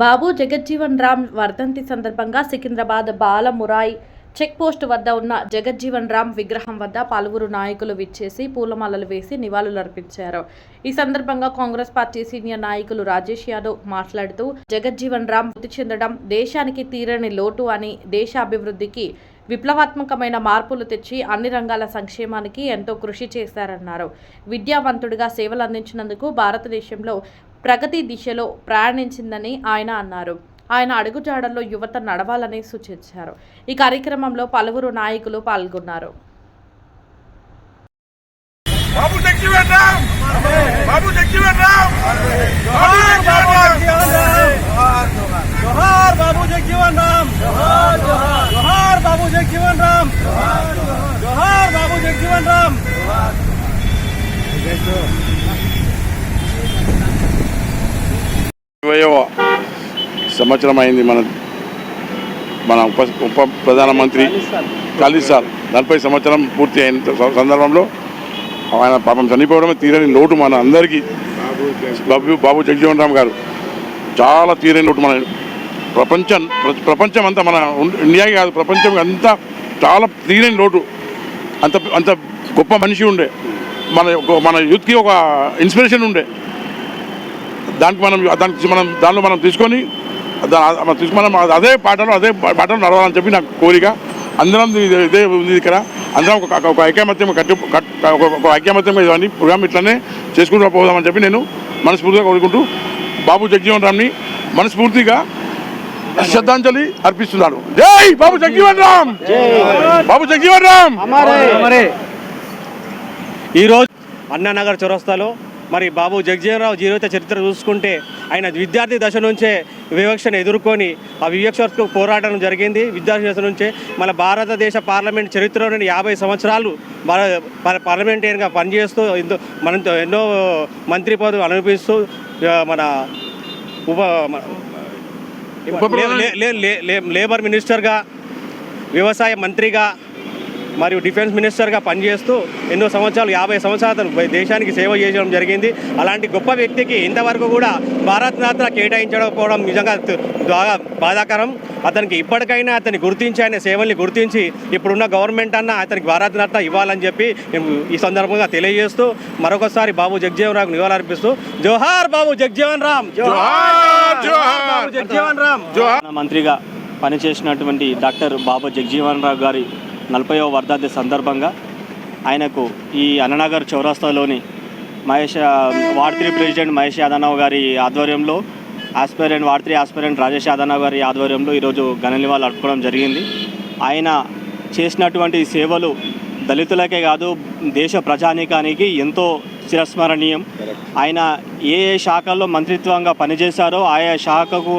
బాబు జగజ్జీవన్ రామ్ వర్ధంతి సందర్భంగా Secunderabad బాలమురాయ్ check post వద్ద ఉన్న జగజ్జీవన్ రామ్ విగ్రహం వద్ద పలువురు నాయకులు విచ్చేసి పూలమాలలు వేసి నివాళులర్పించారు. ఈ సందర్భంగా కాంగ్రెస్ పార్టీ సీనియర్ నాయకులు రాజేష్ యాదవ్ మాట్లాడుతూ జగజ్జీవన్ రామ్ మృతి చెందడం దేశానికి తీరని లోటు అని, దేశ అభివృద్ధికి విప్లవాత్మకమైన మార్పులు తెచ్చి అన్ని రంగాల సంక్షేమానికి ఎంతో కృషి చేశారన్నారు. విద్యావంతుడిగా సేవలు అందించినందుకు భారతదేశంలో ప్రగతి దిశలో ప్రయాణించిందని ఆయన అన్నారు. ఆయన అడుగుజాడల్లో యువత నడవాలని సూచించారు. ఈ కార్యక్రమంలో పలువురు నాయకులు పాల్గొన్నారు. బాబు జగజ్జీవన్ రామ్, బాబు జగజ్జీవన్ రామ్, జోహార్ బాబు జగజ్జీవన్ రామ్, జోహార్ బాబు జగజ్జీవన్ రామ్, జోహార్ బాబు జగజ్జీవన్ రామ్. 20వ సంవత్సరం అయింది. మన ఉప ప్రధానమంత్రి ఖాళీ సార్ 40 సంవత్సరం పూర్తి అయిన సందర్భంలో ఆయన పాపం చనిపోవడమే తీరని లోటు మన అందరికీ. బాబు జగజ్జీవన్ రామ్ గారు చాలా తీరని లోటు. మన ప్రపంచం అంతా, మన ఇండియాకి కాదు ప్రపంచం అంతా చాలా తీరని లోటు. అంత గొప్ప మనిషి ఉండే, మన యూత్కి ఒక ఇన్స్పిరేషన్ ఉండే. దానిలో మనం తీసుకొని మనం అదే పాటలు నడవాలని చెప్పి నాకు కోరిక. అందరం ఇదే ఉంది ఇక్కడ. అందరం ఒక ఐక్యమత్యంగా ఇవన్నీ ప్రోగ్రామ్ ఇట్లనే చేసుకుంటూ పోదామని చెప్పి నేను మనస్ఫూర్తిగా కోరుకుంటూ బాబు జగజ్జీవన్ రామ్ని మనస్ఫూర్తిగా శ్రద్ధాంజలి అర్పిస్తున్నాను. జై బాబు జగజ్జీవన్ రామ్, బాబు జగజ్జీవన్ రామ్. ఈరోజు అన్నానగర్ చౌరస్తాలో మరి బాబు జగజ్జీవన్ రామ్ జీవిత చరిత్ర చూసుకుంటే ఆయన విద్యార్థి దశ నుంచే వివక్షను ఎదుర్కొని ఆ వివక్షకు పోరాటం జరిగింది. విద్యార్థి దశ నుంచే మన భారతదేశ పార్లమెంట్ చరిత్రలోని 50 సంవత్సరాలు పార్లమెంటేరియన్గా పనిచేస్తూ మనతో ఎన్నో మంత్రి పదవులు అనుభవిస్తూ మన లేబర్ మినిస్టర్గా, వ్యవసాయ మంత్రిగా మరియు డిఫెన్స్ మినిస్టర్గా పనిచేస్తూ ఎన్నో సంవత్సరాలు 50 సంవత్సరాలు దేశానికి సేవ చేయడం జరిగింది. అలాంటి గొప్ప వ్యక్తికి ఇంతవరకు కూడా భారతరత్న కేటాయించకపోవడం నిజంగా బాగా బాధాకరం. అతనికి ఇప్పటికైనా అతన్ని గుర్తించి, ఆయన సేవల్ని గుర్తించి ఇప్పుడున్న గవర్నమెంట్ అన్న అతనికి భారతరత్న ఇవ్వాలని చెప్పి మేము ఈ సందర్భంగా తెలియజేస్తూ మరొకసారి బాబు జగజ్జీవన్ రామ్ నివాళులర్పిస్తూ జోహార్ బాబు జగజ్జీవన్ రామ్, జోహార్ జగజ్జీవన్ రామ్. మంత్రిగా పనిచేసినటువంటి డాక్టర్ బాబు జగజ్జీవన్ రామ్ గారి 40వ వర్ధంతి సందర్భంగా ఆయనకు ఈ అన్ననగర్ చౌరస్తాలోని వార్డ్ 3 ప్రెసిడెంట్ మహేష్ యాదవ్ గారి ఆధ్వర్యంలో వార్డ్ 3 ఆస్పిరెంట్ రాజేష్ యాదవ్ గారి ఆధ్వర్యంలో ఈరోజు ఘన నివాళులు అర్పించడం జరిగింది. ఆయన చేసినటువంటి సేవలు దళితులకే కాదు దేశ ప్రజానీకానికి ఎంతో చిరస్మరణీయం. ఆయన ఏ శాఖల్లో మంత్రిత్వంగా పనిచేశారో ఆయా శాఖకు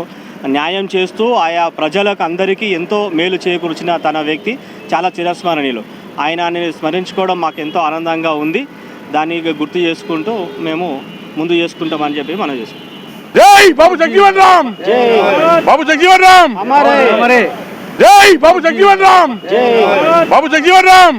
న్యాయం చేస్తూ ఆయా ప్రజలకు అందరికీ ఎంతో మేలు చేకూర్చిన తన వ్యక్తి చాలా చిరస్మరణీయులు. ఆయనని స్మరించుకోవడం మాకు ఎంతో ఆనందంగా ఉంది. దాన్ని గుర్తు చేసుకుంటూ మేము ముందు చేసుకుంటామని చెప్పి మనం చేసుకుంటాం. జై బాబు జగజ్జీవన్ రామ్, బాబు జగజ్జీవన్ రామ్, జై బాబు జగజ్జీవన్ రామ్, బాబు జగజ్జీవన్ రామ్.